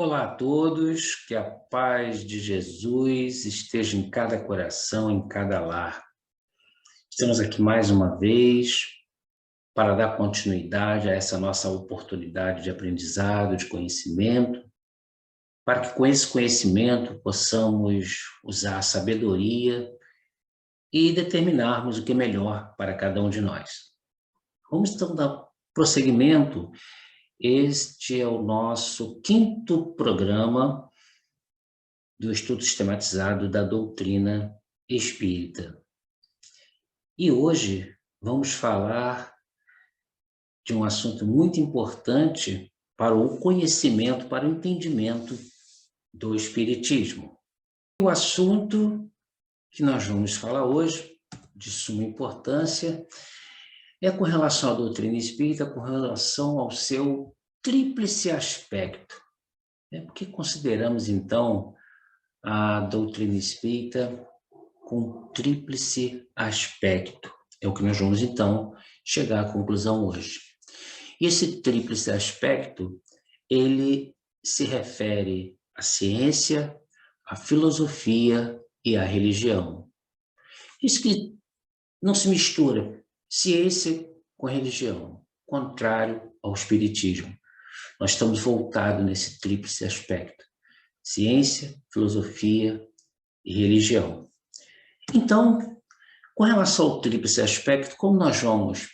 Olá a todos, que a paz de Jesus esteja em cada coração, em cada lar. Estamos aqui mais uma vez para dar continuidade a essa nossa oportunidade de aprendizado, de conhecimento, para que com esse conhecimento possamos usar a sabedoria e determinarmos o que é melhor para cada um de nós. Vamos então dar prosseguimento. Este é o nosso 5º programa do estudo sistematizado da doutrina espírita. E hoje vamos falar de um assunto muito importante para o conhecimento, para o entendimento do espiritismo. O assunto que nós vamos falar hoje, de suma importância, é com relação à doutrina espírita, com relação ao seu tríplice aspecto. Porque consideramos, então, a doutrina espírita com tríplice aspecto. É o que nós vamos, então, chegar à conclusão hoje. E esse tríplice aspecto, ele se refere à ciência, à filosofia e à religião. Isso que não se mistura, ciência com religião, contrário ao espiritismo. Nós estamos voltados nesse tríplice aspecto: ciência, filosofia e religião. Então, com relação ao tríplice aspecto, como nós vamos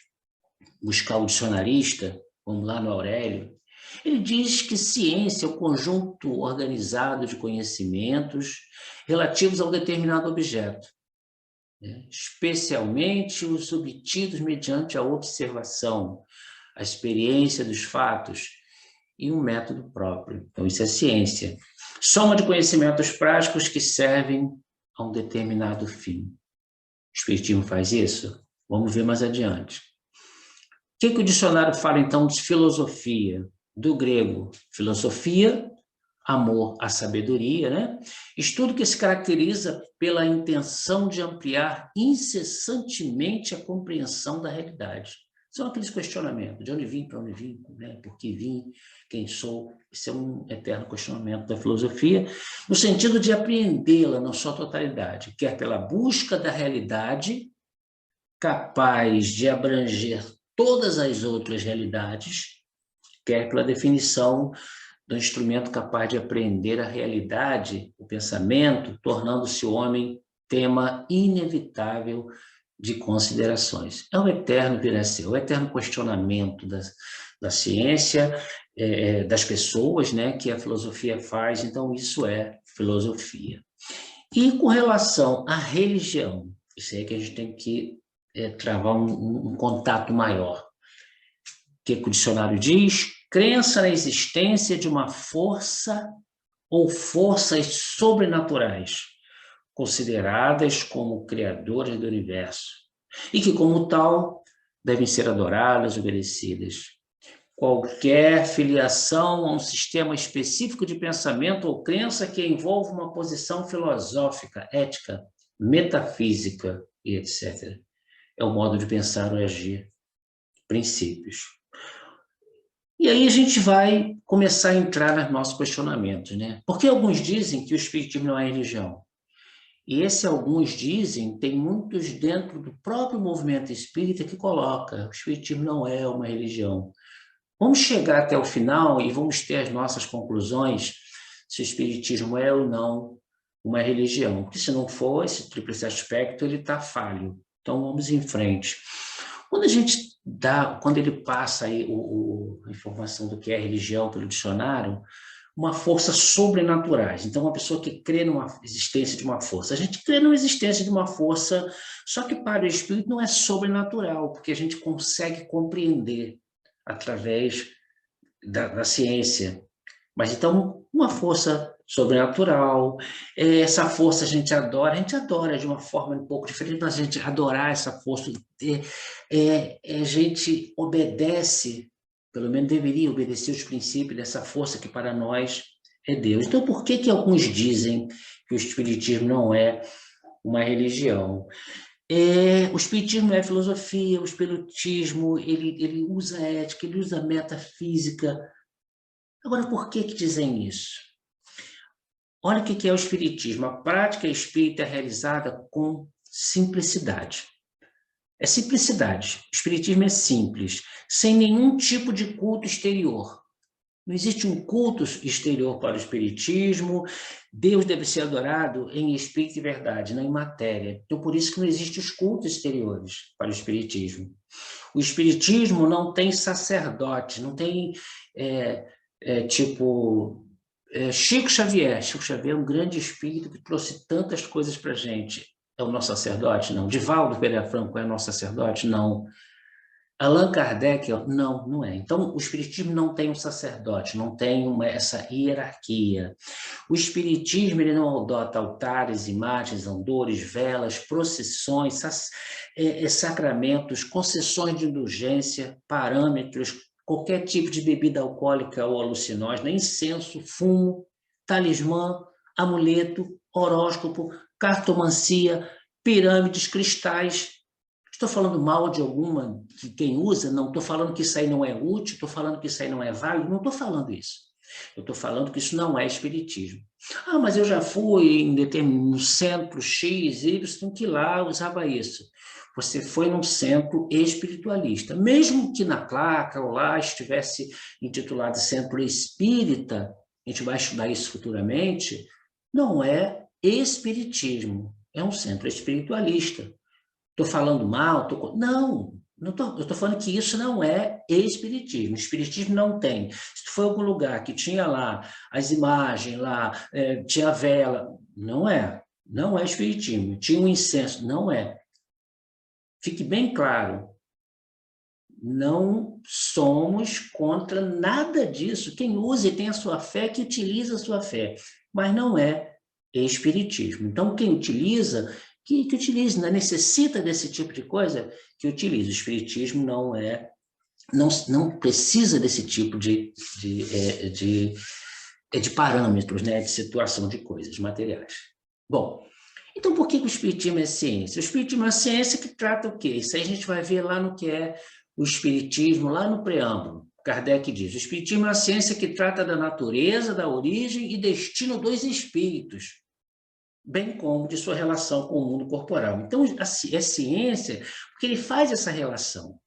buscar o dicionarista, vamos lá no Aurélio, ele diz que ciência é o conjunto organizado de conhecimentos relativos a um determinado objeto, especialmente os obtidos mediante a observação, a experiência dos fatos e um método próprio. Então, isso é ciência. Soma de conhecimentos práticos que servem a um determinado fim. O espiritismo faz isso? Vamos ver mais adiante. O que o dicionário fala, então, de filosofia? Do grego, filosofia, amor à sabedoria, né? Estudo que se caracteriza pela intenção de ampliar incessantemente a compreensão da realidade. São aqueles questionamentos: de onde vim, para onde vim, né? Por que vim, quem sou? Esse é um eterno questionamento da filosofia, no sentido de apreendê-la na sua totalidade, quer pela busca da realidade, capaz de abranger todas as outras realidades, quer pela definição do instrumento capaz de apreender a realidade, o pensamento, tornando-se o homem tema inevitável de considerações. É o eterno vir a ser, o eterno questionamento da ciência, das pessoas, né, que a filosofia faz. Então, isso é filosofia. E com relação à religião, isso aí que a gente tem que travar um contato maior. O que o dicionário diz? Crença na existência de uma força ou forças sobrenaturais, consideradas como criadoras do universo, e que, como tal, devem ser adoradas, obedecidas. Qualquer filiação a um sistema específico de pensamento ou crença que envolva uma posição filosófica, ética, metafísica e etc. É o modo de pensar ou agir, princípios. E aí a gente vai começar a entrar nos nossos questionamentos, né? Porque alguns dizem que o espiritismo não é religião. E esse alguns dizem, tem muitos dentro do próprio movimento espírita que coloca: o espiritismo não é uma religião. Vamos chegar até o final e vamos ter as nossas conclusões se o espiritismo é ou não uma religião. Porque se não for, esse tríplice aspecto, ele está falho. Então vamos em frente. Quando ele passa aí a informação do que é religião pelo dicionário, uma força sobrenaturais. Então, uma pessoa que crê numa existência de uma força. A gente crê numa existência de uma força, só que para o espírito não é sobrenatural, porque a gente consegue compreender através da ciência. Mas então, uma força sobrenatural, essa força a gente adora de uma forma um pouco diferente, mas a gente adorar essa força, a gente obedece, pelo menos deveria obedecer os princípios dessa força que para nós é Deus. Então, por que alguns dizem que o espiritismo não é uma religião? O espiritismo é filosofia, o espiritismo ele usa ética, ele usa metafísica, Agora, por que dizem isso? Olha o que é o espiritismo. A prática espírita é realizada com simplicidade. É simplicidade. O espiritismo é simples, sem nenhum tipo de culto exterior. Não existe um culto exterior para o espiritismo. Deus deve ser adorado em espírito e verdade, não em matéria. Então, por isso que não existem os cultos exteriores para o espiritismo. O espiritismo não tem sacerdote, não tem tipo Chico Xavier. Chico Xavier é um grande espírito que trouxe tantas coisas para a gente. É o nosso sacerdote? Não. Divaldo Pereira Franco é o nosso sacerdote? Não. Allan Kardec, não, não é. Então, o espiritismo não tem um sacerdote, não tem essa hierarquia. O espiritismo ele não adota altares, imagens, andores, velas, procissões, sacramentos, concessões de indulgência, parâmetros, qualquer tipo de bebida alcoólica ou alucinógena, incenso, fumo, talismã, amuleto, horóscopo, cartomancia, pirâmides, cristais. Estou falando mal de alguma, que quem usa? Não, estou falando que isso aí não é útil, estou falando que isso aí não é válido, não estou falando isso. Eu estou falando que isso não é espiritismo. Ah, mas eu já fui em determinado centro X, Y, que lá usava isso. Você foi num centro espiritualista. Mesmo que na placa ou lá estivesse intitulado Centro Espírita, a gente vai estudar isso futuramente, não é espiritismo, é um centro espiritualista. Estou falando mal? Não eu estou falando que isso não é espiritismo. O espiritismo não tem. Se tu for algum lugar que tinha lá as imagens, lá tinha vela, não é espiritismo. Tinha um incenso, não é. Fique bem claro, não somos contra nada disso. Quem usa e tem a sua fé, que utiliza a sua fé, mas não é espiritismo. Então, quem utiliza, que utilize, não necessita desse tipo de coisa, que utilize. O espiritismo não precisa desse tipo de parâmetros, né, de situação de coisas materiais. Bom, então por que o espiritismo é ciência? O espiritismo é uma ciência que trata o quê? Isso aí a gente vai ver lá no que é o espiritismo, lá no preâmbulo. Kardec diz, o espiritismo é uma ciência que trata da natureza, da origem e destino dos espíritos, bem como de sua relação com o mundo corporal. Então, é ciência porque ele faz essa relação.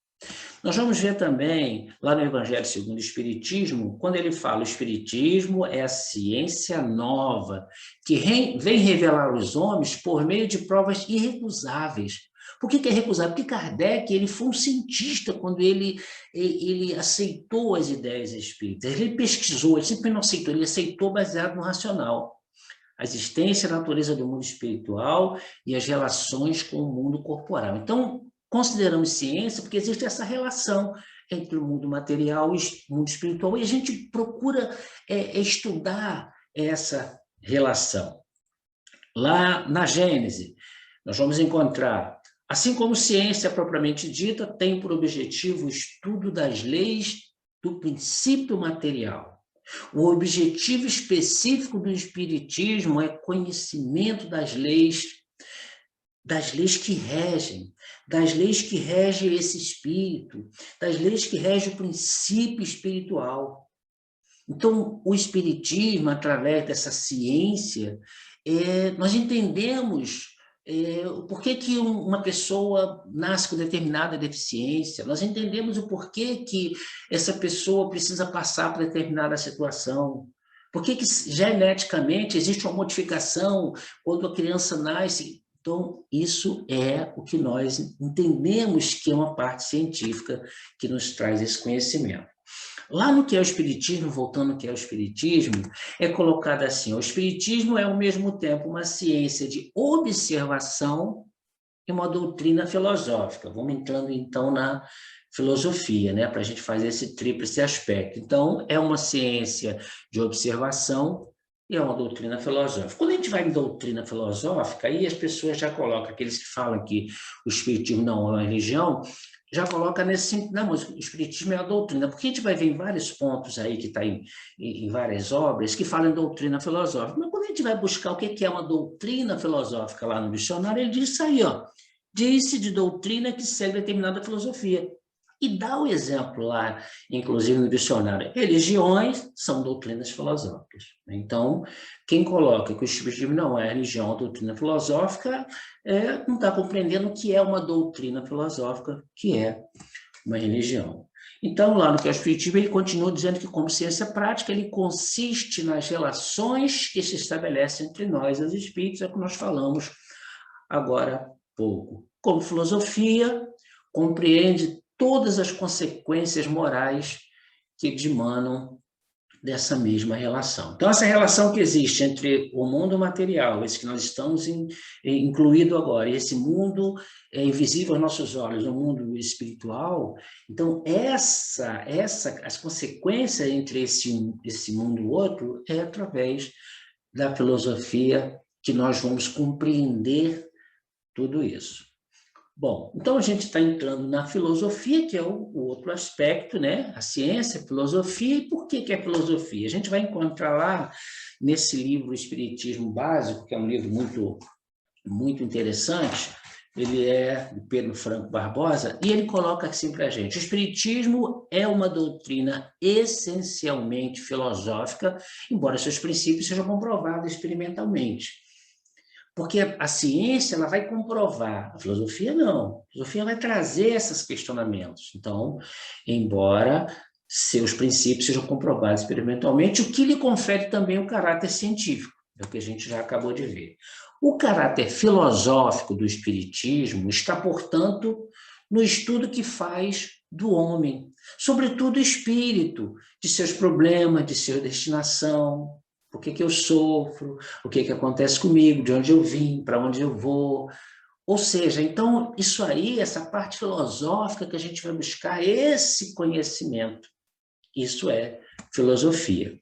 Nós vamos ver também, lá no Evangelho segundo o Espiritismo, quando ele fala o Espiritismo é a ciência nova, que vem revelar os homens por meio de provas irrecusáveis. Por que é recusável? Porque Kardec ele foi um cientista quando ele aceitou as ideias espíritas. Ele pesquisou, ele sempre não aceitou, ele aceitou baseado no racional. A existência e a natureza do mundo espiritual e as relações com o mundo corporal. Então, consideramos ciência porque existe essa relação entre o mundo material e o mundo espiritual, e a gente procura estudar essa relação. Lá na Gênese, nós vamos encontrar, assim como ciência propriamente dita, tem por objetivo o estudo das leis do princípio material. O objetivo específico do espiritismo é conhecimento das leis que regem esse espírito, das leis que regem o princípio espiritual. Então, o espiritismo, através dessa ciência, nós entendemos por que uma pessoa nasce com determinada deficiência, nós entendemos o porquê que essa pessoa precisa passar por determinada situação, por que geneticamente existe uma modificação quando a criança nasce. Então, isso é o que nós entendemos que é uma parte científica que nos traz esse conhecimento. Lá no que é o Espiritismo, voltando ao que é o Espiritismo, é colocado assim, o Espiritismo é ao mesmo tempo uma ciência de observação e uma doutrina filosófica. Vamos entrando então na filosofia, né, para a gente fazer esse tríplice aspecto. Então, é uma ciência de observação e é uma doutrina filosófica. Quando a gente vai em doutrina filosófica, aí as pessoas já colocam, aqueles que falam que o Espiritismo não é uma religião, já coloca nesse sentido, não, mas o Espiritismo é a doutrina, porque a gente vai ver em vários pontos aí que está em várias obras que falam em doutrina filosófica, mas quando a gente vai buscar o que é uma doutrina filosófica lá no dicionário, ele diz isso aí, ó, diz-se de doutrina que segue determinada filosofia. E dá o exemplo lá, inclusive no dicionário. Religiões são doutrinas filosóficas. Então, quem coloca que o Espiritismo não é religião ou doutrina filosófica, não está compreendendo o que é uma doutrina filosófica, que é uma religião. Então, lá no que é o Espiritismo, ele continua dizendo que, como ciência prática, ele consiste nas relações que se estabelecem entre nós, os espíritos, é o que nós falamos agora há pouco. Como filosofia, compreende todas as consequências morais que dimanam dessa mesma relação. Então, essa relação que existe entre o mundo material, esse que nós estamos incluído agora, e esse mundo invisível aos nossos olhos, o mundo espiritual, então, as consequências entre esse mundo e o outro é através da filosofia que nós vamos compreender tudo isso. Bom, então a gente está entrando na filosofia, que é o outro aspecto, né? A ciência, a filosofia. E por que é filosofia? A gente vai encontrar lá nesse livro Espiritismo Básico, que é um livro muito, muito interessante. Ele é de Pedro Franco Barbosa, e ele coloca assim para a gente: o Espiritismo é uma doutrina essencialmente filosófica, embora seus princípios sejam comprovados experimentalmente. Porque a ciência ela vai comprovar, a filosofia não. A filosofia vai trazer esses questionamentos. Então, embora seus princípios sejam comprovados experimentalmente, o que lhe confere também o caráter científico, é o que a gente já acabou de ver. O caráter filosófico do Espiritismo está, portanto, no estudo que faz do homem, sobretudo o espírito, de seus problemas, de sua destinação, por que eu sofro, o que acontece comigo, de onde eu vim, para onde eu vou. Ou seja, então, isso aí, essa parte filosófica que a gente vai buscar, esse conhecimento, isso é filosofia.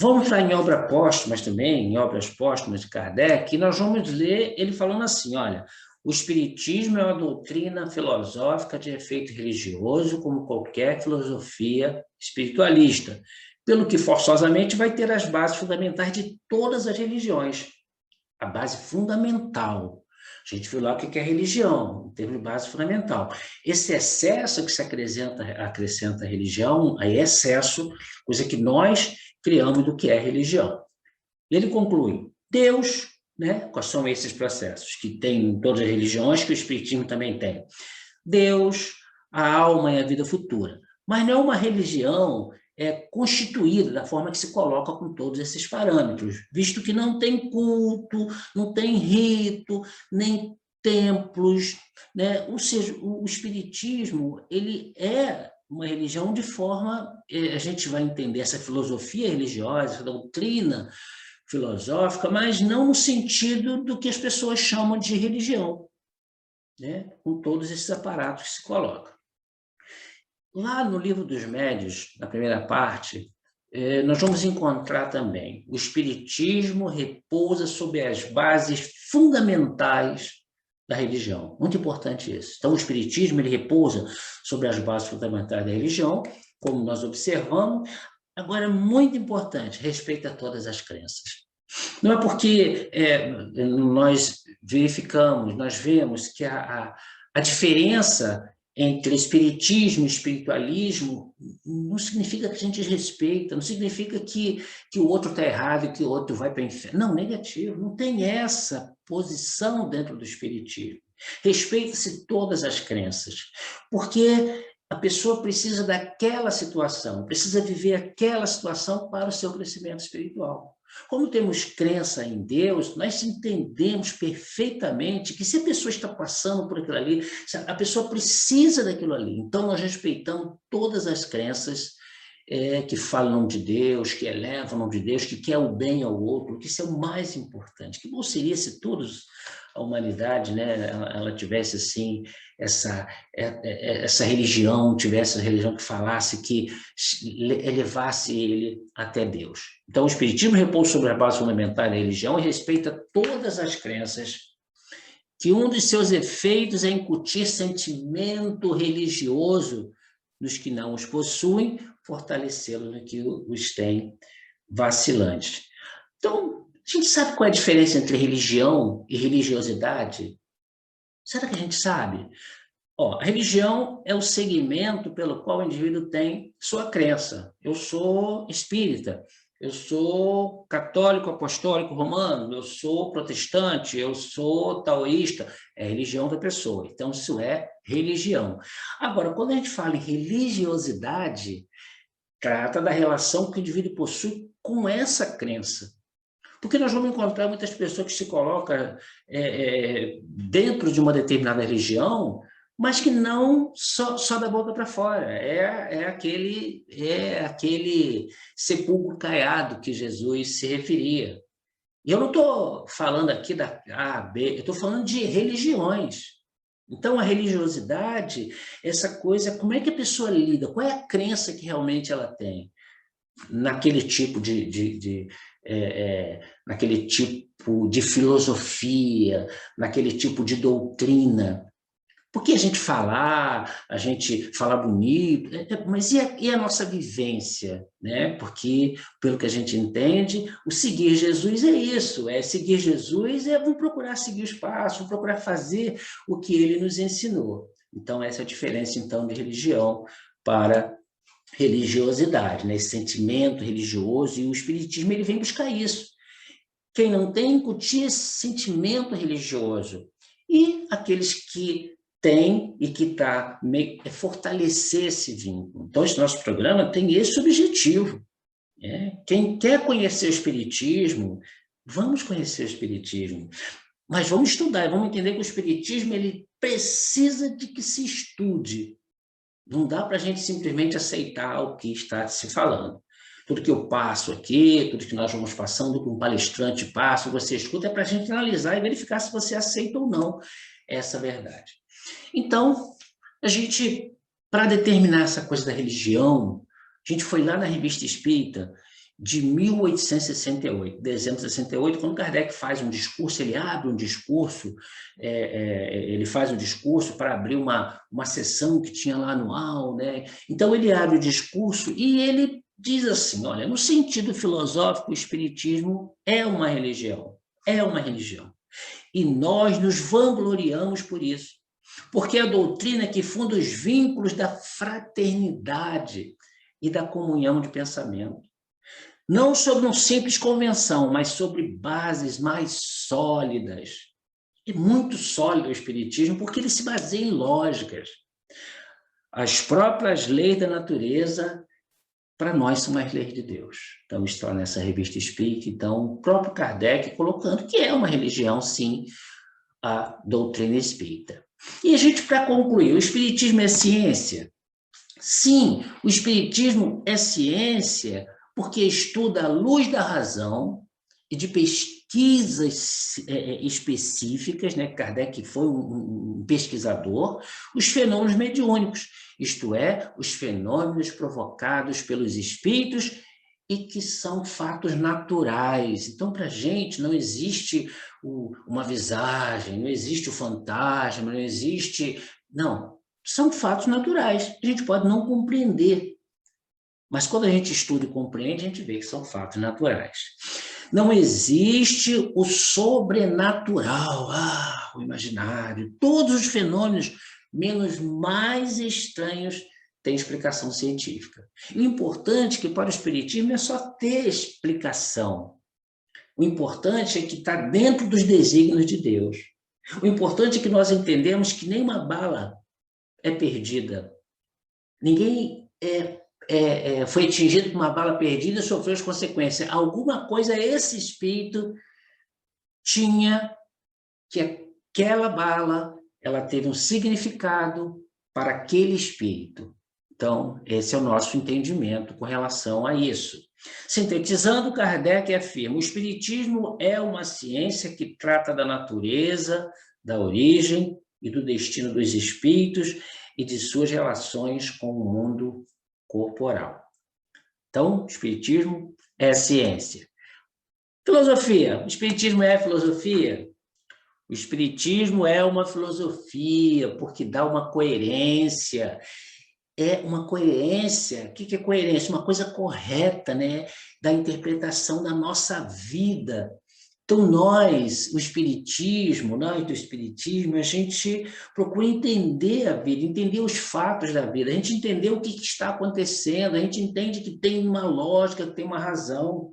Vamos entrar em obra póstumas também, em obras póstumas de Kardec, e nós vamos ler ele falando assim, olha, o Espiritismo é uma doutrina filosófica de efeito religioso, como qualquer filosofia espiritualista, pelo que forçosamente vai ter as bases fundamentais de todas as religiões. A base fundamental. A gente viu lá o que é religião, em termos de base fundamental. Esse excesso que se acrescenta à religião, aí é excesso, coisa que nós criamos do que é religião. Ele conclui, Deus, né? Quais são esses processos que tem em todas as religiões, que o Espiritismo também tem? Deus, a alma e a vida futura. Mas não é uma religião constituída da forma que se coloca com todos esses parâmetros, visto que não tem culto, não tem rito, nem templos, né? Ou seja, o Espiritismo ele é uma religião de forma, a gente vai entender essa filosofia religiosa, essa doutrina filosófica, mas não no sentido do que as pessoas chamam de religião, né? Com todos esses aparatos que se colocam. Lá no Livro dos Médiuns, na primeira parte, nós vamos encontrar também o Espiritismo repousa sobre as bases fundamentais da religião. Muito importante isso. Então, o Espiritismo ele repousa sobre as bases fundamentais da religião, como nós observamos. Agora, muito importante, respeita todas as crenças. Não é porque nós verificamos, nós vemos que a diferença entre espiritismo e espiritualismo não significa que a gente respeita, não significa que o outro está errado e que o outro vai para o inferno. Não, negativo, não tem essa posição dentro do espiritismo. Respeita-se todas as crenças, porque a pessoa precisa daquela situação, precisa viver aquela situação para o seu crescimento espiritual. Como temos crença em Deus, nós entendemos perfeitamente que se a pessoa está passando por aquilo ali, a pessoa precisa daquilo ali. Então, nós respeitamos todas as crenças que falam o nome de Deus, que elevam o nome de Deus, que quer o bem ao outro, que isso é o mais importante. Que bom seria se todos, a humanidade, né, ela tivesse assim, essa religião, tivesse a religião que falasse, que elevasse ele até Deus. Então, o Espiritismo repousa sobre a base fundamental da religião e respeita todas as crenças, que um dos seus efeitos é incutir sentimento religioso nos que não os possuem, fortalecê-los no que os têm vacilantes. Então, a gente sabe qual é a diferença entre religião e religiosidade? Será que a gente sabe? Ó, a religião é o segmento pelo qual o indivíduo tem sua crença. Eu sou espírita, eu sou católico, apostólico, romano, eu sou protestante, eu sou taoísta. É a religião da pessoa. Então, isso é religião. Agora, quando a gente fala em religiosidade, trata da relação que o indivíduo possui com essa crença. Porque nós vamos encontrar muitas pessoas que se colocam dentro de uma determinada religião, mas que não só da boca para fora. É aquele sepulcro caiado que Jesus se referia. E eu não estou falando aqui da A, B, eu estou falando de religiões. Então, a religiosidade, essa coisa, como é que a pessoa lida? Qual é a crença que realmente ela tem naquele tipo naquele tipo de filosofia, naquele tipo de doutrina? Porque a gente fala bonito, mas e a nossa vivência, né? Porque, pelo que a gente entende, o seguir Jesus é isso, seguir Jesus vamos procurar seguir os passos, vamos procurar fazer o que ele nos ensinou. Então, essa é a diferença, então, de religião para religiosidade, né? Esse sentimento religioso, e o espiritismo ele vem buscar isso. Quem não tem, incutir esse sentimento religioso. E aqueles que têm e que está fortalecer esse vínculo. Então, esse nosso programa tem esse objetivo. Né? Quem quer conhecer o espiritismo, vamos conhecer o espiritismo. Mas vamos estudar, vamos entender que o espiritismo ele precisa de que se estude. Não dá para a gente simplesmente aceitar o que está se falando. Tudo que eu passo aqui, tudo que nós vamos passando, que um palestrante passa, você escuta, é para a gente analisar e verificar se você aceita ou não essa verdade. Então, para determinar essa coisa da religião, a gente foi lá na Revista Espírita de 1868, dezembro de 68, quando Kardec faz um discurso, ele abre um discurso, ele faz um discurso para abrir uma sessão que tinha lá anual, né? Então ele abre o discurso e ele diz assim, olha, no sentido filosófico, o espiritismo é uma religião, e nós nos vangloriamos por isso, porque é a doutrina que funda os vínculos da fraternidade e da comunhão de pensamento. Não sobre uma simples convenção, mas sobre bases mais sólidas. É muito sólido o espiritismo, porque ele se baseia em lógicas. As próprias leis da natureza, para nós, são as leis de Deus. Então, está nessa Revista Espírita, então, o próprio Kardec colocando que é uma religião, sim, a doutrina espírita. E a gente, para concluir, o espiritismo é ciência? Sim, o espiritismo é ciência porque estuda à luz da razão e de pesquisas específicas, né? Kardec foi um pesquisador, os fenômenos mediúnicos, isto é, os fenômenos provocados pelos espíritos e que são fatos naturais. Então, para a gente, não existe uma visagem, não existe o fantasma, não existe... Não, são fatos naturais. A gente pode não compreender, mas quando a gente estuda e compreende, a gente vê que são fatos naturais. Não existe o sobrenatural, o imaginário. Todos os fenômenos, menos mais estranhos, têm explicação científica. E o importante é que para o espiritismo não é só ter explicação. O importante é que está dentro dos desígnios de Deus. O importante é que nós entendemos que nenhuma bala é perdida. Ninguém foi atingido por uma bala perdida e sofreu as consequências. Alguma coisa esse espírito tinha, que aquela bala ela teve um significado para aquele espírito. Então, esse é o nosso entendimento com relação a isso. Sintetizando, Kardec afirma: o espiritismo é uma ciência que trata da natureza, da origem e do destino dos espíritos e de suas relações com o mundo corporal. Então, o espiritismo é ciência. Filosofia. O espiritismo é filosofia? O espiritismo é uma filosofia, porque dá uma coerência. É uma coerência. O que é coerência? Uma coisa correta, né? Da interpretação da nossa vida. Então, nós, o Espiritismo, nós do Espiritismo, a gente procura entender a vida, entender os fatos da vida, a gente entender o que está acontecendo, a gente entende que tem uma lógica, que tem uma razão.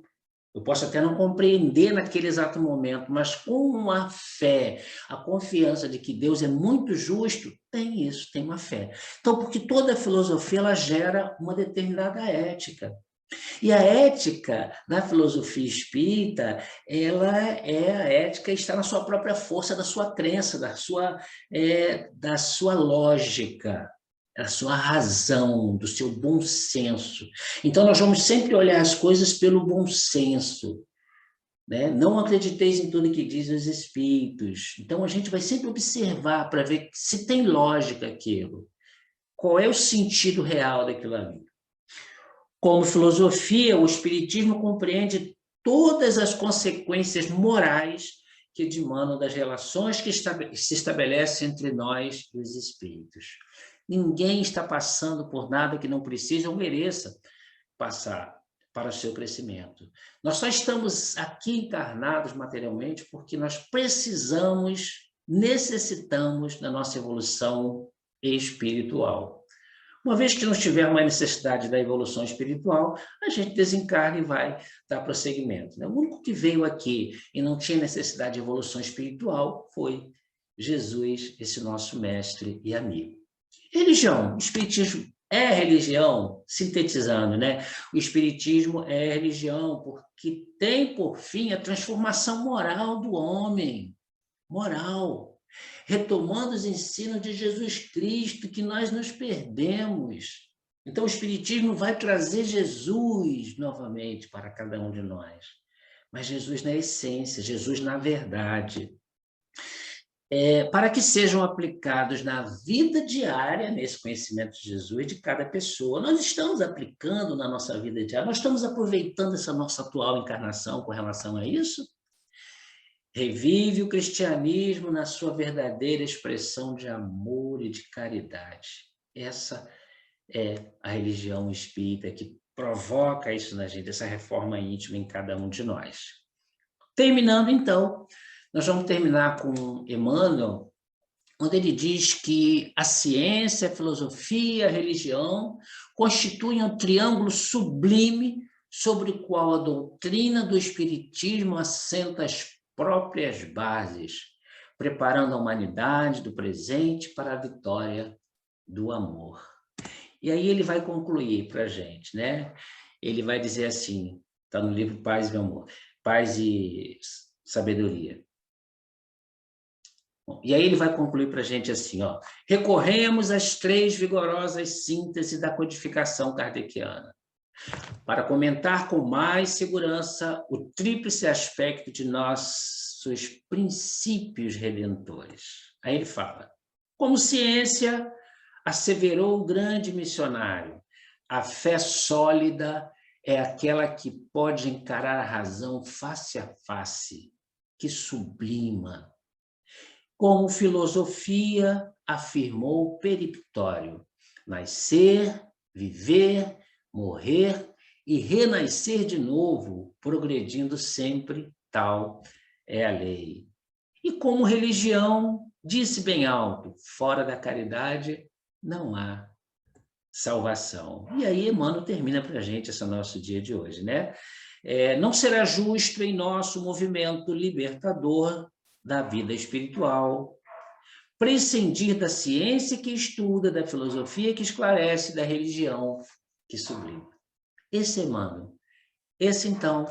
Eu posso até não compreender naquele exato momento, mas com a fé, a confiança de que Deus é muito justo, tem isso, tem uma fé. Então, porque toda filosofia, ela gera uma determinada ética. E a ética na filosofia espírita, ela é a ética está na sua própria força, da sua crença, da sua lógica, da sua razão, do seu bom senso. Então, nós vamos sempre olhar as coisas pelo bom senso, né? Não acrediteis em tudo que dizem os espíritos. Então, a gente vai sempre observar para ver se tem lógica aquilo. Qual é o sentido real daquilo ali? Como filosofia, o Espiritismo compreende todas as consequências morais que demandam das relações que se estabelecem entre nós e os espíritos. Ninguém está passando por nada que não precisa ou mereça passar para o seu crescimento. Nós só estamos aqui encarnados materialmente porque nós necessitamos da nossa evolução espiritual. Uma vez que não tiver uma necessidade da evolução espiritual, a gente desencarna e vai dar prosseguimento. O único que veio aqui e não tinha necessidade de evolução espiritual foi Jesus, esse nosso mestre e amigo. Religião. O Espiritismo é religião, sintetizando, né? O Espiritismo é religião porque tem, por fim, a transformação moral do homem. Moral. Retomando os ensinos de Jesus Cristo, que nós nos perdemos. Então, o Espiritismo vai trazer Jesus novamente para cada um de nós. Mas Jesus na essência, Jesus na verdade. Para que sejam aplicados na vida diária, nesse conhecimento de Jesus, de cada pessoa. Nós estamos aplicando na nossa vida diária, nós estamos aproveitando essa nossa atual encarnação com relação a isso? Revive o cristianismo na sua verdadeira expressão de amor e de caridade. Essa é a religião espírita que provoca isso na gente, essa reforma íntima em cada um de nós. Terminando, então, nós vamos terminar com Emmanuel, onde ele diz que a ciência, a filosofia, a religião constituem um triângulo sublime sobre o qual a doutrina do Espiritismo assenta as próprias bases, preparando a humanidade do presente para a vitória do amor. E aí ele vai concluir para a gente, né? Ele vai dizer assim, está no livro Paz e Amor, Paz e Sabedoria. Bom, e aí ele vai concluir para a gente assim, ó, recorremos às 3 vigorosas sínteses da codificação kardeciana, para comentar com mais segurança o tríplice aspecto de nossos princípios redentores. Aí ele fala, como ciência, asseverou o grande missionário, a fé sólida é aquela que pode encarar a razão face a face, que sublima. Como filosofia, afirmou Periptório, nascer, viver, morrer e renascer de novo, progredindo sempre, tal é a lei. E como religião, disse bem alto, fora da caridade não há salvação. E aí Emmanuel termina para a gente esse nosso dia de hoje, né? Não será justo em nosso movimento libertador da vida espiritual prescindir da ciência que estuda, da filosofia que esclarece, da religião que sublima. Esse Emmanuel, esse então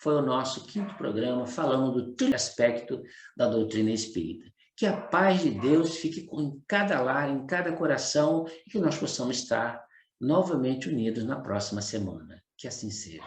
foi o nosso 5º programa falando do aspecto da doutrina espírita. Que a paz de Deus fique em cada lar, em cada coração, e que nós possamos estar novamente unidos na próxima semana. Que assim seja.